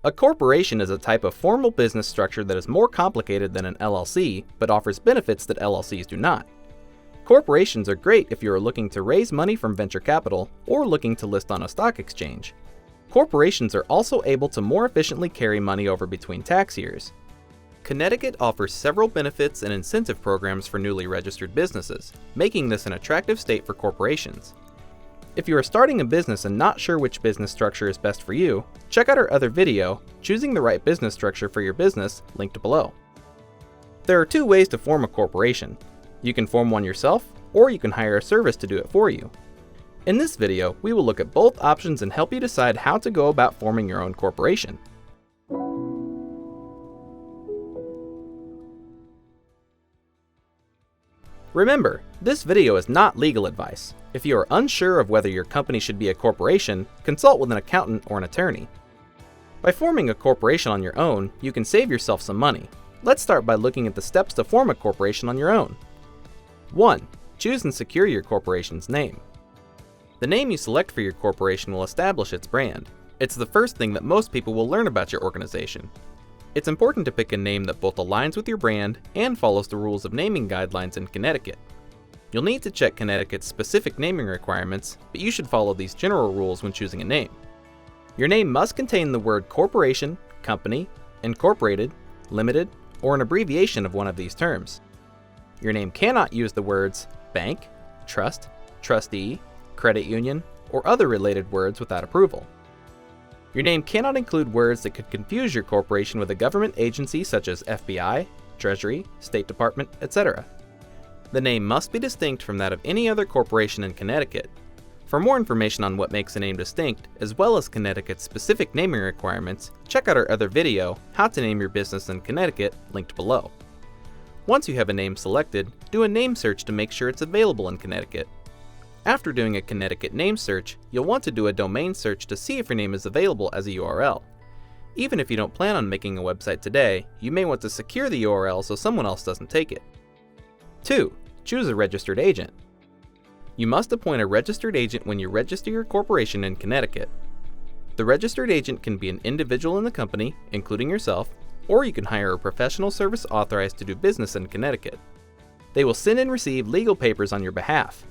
A corporation is a type of formal business structure that is more complicated than an LLC, but offers benefits that LLCs do not. Corporations are great if you are looking to raise money from venture capital or looking to list on a stock exchange. Corporations are also able to more efficiently carry money over between tax years. Connecticut offers several benefits and incentive programs for newly registered businesses, making this an attractive state for corporations. If you are starting a business and not sure which business structure is best for you, check out our other video, Choosing the Right Business Structure for Your Business, linked below. There are two ways to form a corporation. You can form one yourself, or you can hire a service to do it for you. In this video, we will look at both options and help you decide how to go about forming your own corporation. Remember, this video is not legal advice. If you are unsure of whether your company should be a corporation, consult with an accountant or an attorney. By forming a corporation on your own, you can save yourself some money. Let's start by looking at the steps to form a corporation on your own. 1. Choose and secure your corporation's name. The name you select for your corporation will establish its brand. It's the first thing that most people will learn about your organization. It's important to pick a name that both aligns with your brand and follows the rules of naming guidelines in Connecticut. You'll need to check Connecticut's specific naming requirements, but you should follow these general rules when choosing a name. Your name must contain the word corporation, company, incorporated, limited, or an abbreviation of one of these terms. Your name cannot use the words bank, trust, trustee, credit union, or other related words without approval. Your name cannot include words that could confuse your corporation with a government agency such as FBI, Treasury, State Department, etc. The name must be distinct from that of any other corporation in Connecticut. For more information on what makes a name distinct, as well as Connecticut's specific naming requirements, check out our other video, How to Name Your Business in Connecticut, linked below. Once you have a name selected, do a name search to make sure it's available in Connecticut. After doing a Connecticut name search, you'll want to do a domain search to see if your name is available as a URL. Even if you don't plan on making a website today, you may want to secure the URL so someone else doesn't take it. 2. Choose a registered agent. You must appoint a registered agent when you register your corporation in Connecticut. The registered agent can be an individual in the company, including yourself, or you can hire a professional service authorized to do business in Connecticut. They will send and receive legal papers on your behalf.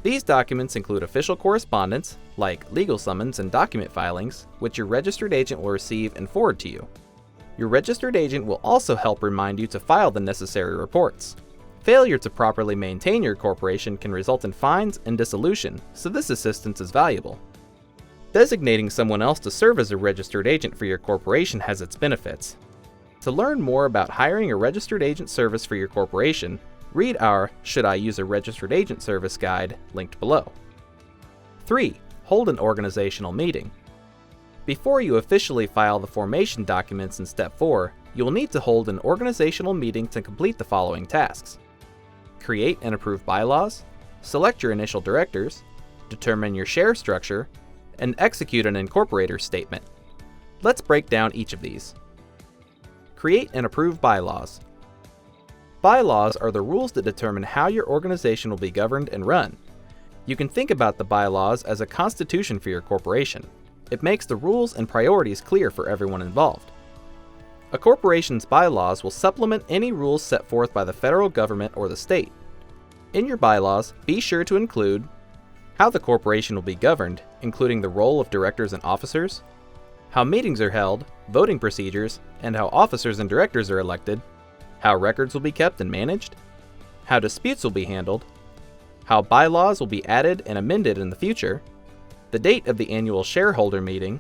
These documents include official correspondence, like legal summons and document filings, which your registered agent will receive and forward to you. Your registered agent will also help remind you to file the necessary reports. Failure to properly maintain your corporation can result in fines and dissolution, so this assistance is valuable. Designating someone else to serve as a registered agent for your corporation has its benefits. To learn more about hiring a registered agent service for your corporation, read our Should I Use a Registered Agent Service guide, linked below. 3. Hold an organizational meeting. Before you officially file the formation documents in Step 4, you will need to hold an organizational meeting to complete the following tasks. Create and approve bylaws, select your initial directors, determine your share structure, and execute an incorporator statement. Let's break down each of these. Create and approve bylaws. Bylaws are the rules that determine how your organization will be governed and run. You can think about the bylaws as a constitution for your corporation. It makes the rules and priorities clear for everyone involved. A corporation's bylaws will supplement any rules set forth by the federal government or the state. In your bylaws, be sure to include how the corporation will be governed, including the role of directors and officers, how meetings are held, voting procedures, and how officers and directors are elected, how records will be kept and managed, how disputes will be handled, how bylaws will be added and amended in the future, the date of the annual shareholder meeting,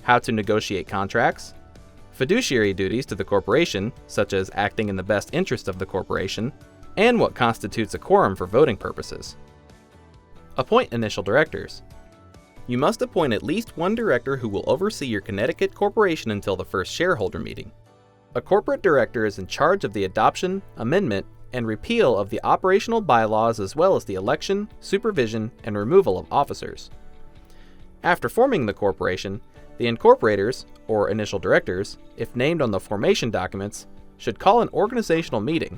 how to negotiate contracts, fiduciary duties to the corporation, such as acting in the best interest of the corporation, and what constitutes a quorum for voting purposes. Appoint initial directors. You must appoint at least one director who will oversee your Connecticut corporation until the first shareholder meeting. A corporate director is in charge of the adoption, amendment, and repeal of the operational bylaws as well as the election, supervision, and removal of officers. After forming the corporation, the incorporators, or initial directors, if named on the formation documents, should call an organizational meeting.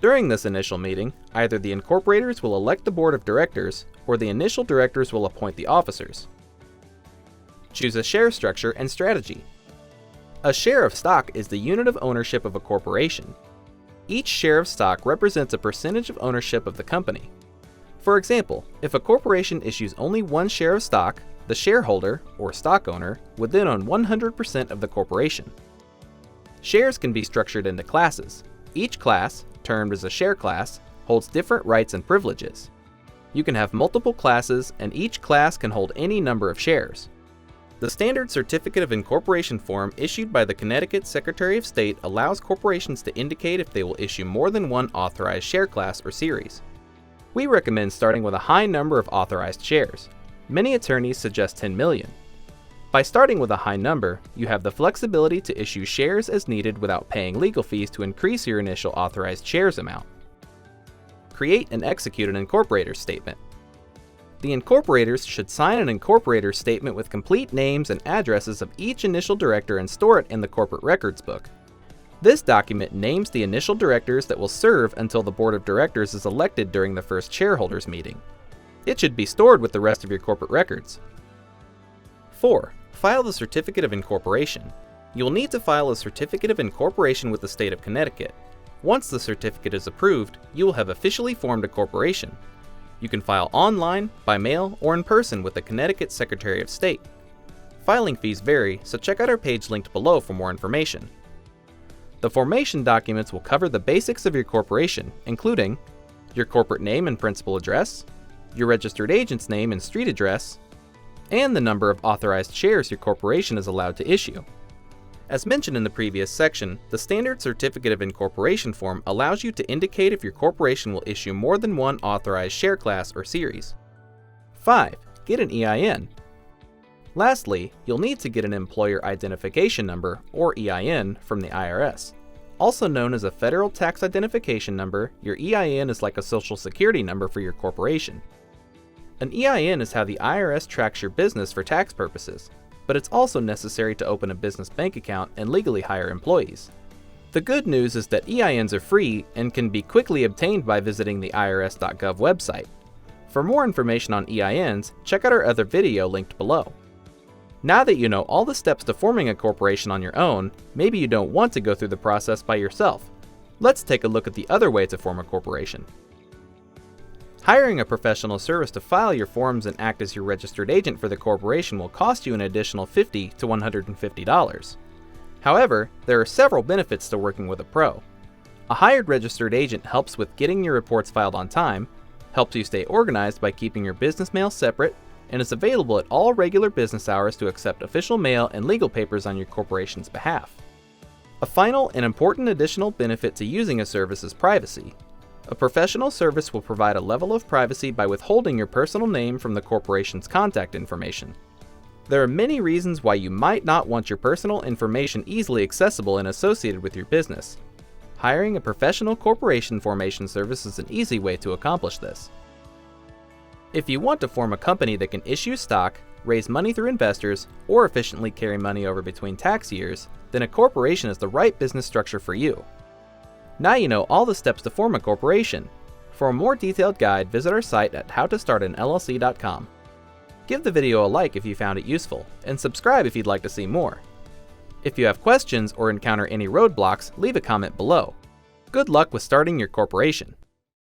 During this initial meeting, either the incorporators will elect the board of directors, or the initial directors will appoint the officers. Choose a share structure and strategy. A share of stock is the unit of ownership of a corporation. Each share of stock represents a percentage of ownership of the company. For example, if a corporation issues only one share of stock, the shareholder, or stock owner, would then own 100% of the corporation. Shares can be structured into classes. Each class, termed as a share class, holds different rights and privileges. You can have multiple classes, and each class can hold any number of shares. The standard Certificate of Incorporation form issued by the Connecticut Secretary of State allows corporations to indicate if they will issue more than one authorized share class or series. We recommend starting with a high number of authorized shares. Many attorneys suggest 10 million. By starting with a high number, you have the flexibility to issue shares as needed without paying legal fees to increase your initial authorized shares amount. Create and execute an incorporator statement. The incorporators should sign an incorporator statement with complete names and addresses of each initial director and store it in the corporate records book. This document names the initial directors that will serve until the board of directors is elected during the first shareholders meeting. It should be stored with the rest of your corporate records. 4. File the Certificate of Incorporation. You'll need to file a Certificate of Incorporation with the state of Connecticut. Once the certificate is approved, you will have officially formed a corporation. You can file online, by mail, or in person with the Connecticut Secretary of State. Filing fees vary, so check out our page linked below for more information. The formation documents will cover the basics of your corporation, including your corporate name and principal address, your registered agent's name and street address, and the number of authorized shares your corporation is allowed to issue. As mentioned in the previous section, the standard Certificate of Incorporation form allows you to indicate if your corporation will issue more than one authorized share class or series. 5. Get an EIN. Lastly, you'll need to get an Employer Identification Number, or EIN, from the IRS. Also known as a Federal Tax Identification Number, your EIN is like a Social Security number for your corporation. An EIN is how the IRS tracks your business for tax purposes, but it's also necessary to open a business bank account and legally hire employees. The good news is that EINs are free and can be quickly obtained by visiting the irs.gov website. For more information on EINs, check out our other video linked below. Now that you know all the steps to forming a corporation on your own, maybe you don't want to go through the process by yourself. Let's take a look at the other way to form a corporation. Hiring a professional service to file your forms and act as your registered agent for the corporation will cost you an additional $50 to $150. However, there are several benefits to working with a pro. A hired registered agent helps with getting your reports filed on time, helps you stay organized by keeping your business mail separate, and is available at all regular business hours to accept official mail and legal papers on your corporation's behalf. A final and important additional benefit to using a service is privacy. A professional service will provide a level of privacy by withholding your personal name from the corporation's contact information. There are many reasons why you might not want your personal information easily accessible and associated with your business. Hiring a professional corporation formation service is an easy way to accomplish this. If you want to form a company that can issue stock, raise money through investors, or efficiently carry money over between tax years, then a corporation is the right business structure for you. Now you know all the steps to form a corporation. For a more detailed guide, visit our site at howtostartanllc.com. Give the video a like if you found it useful, and subscribe if you'd like to see more. If you have questions or encounter any roadblocks, leave a comment below. Good luck with starting your corporation.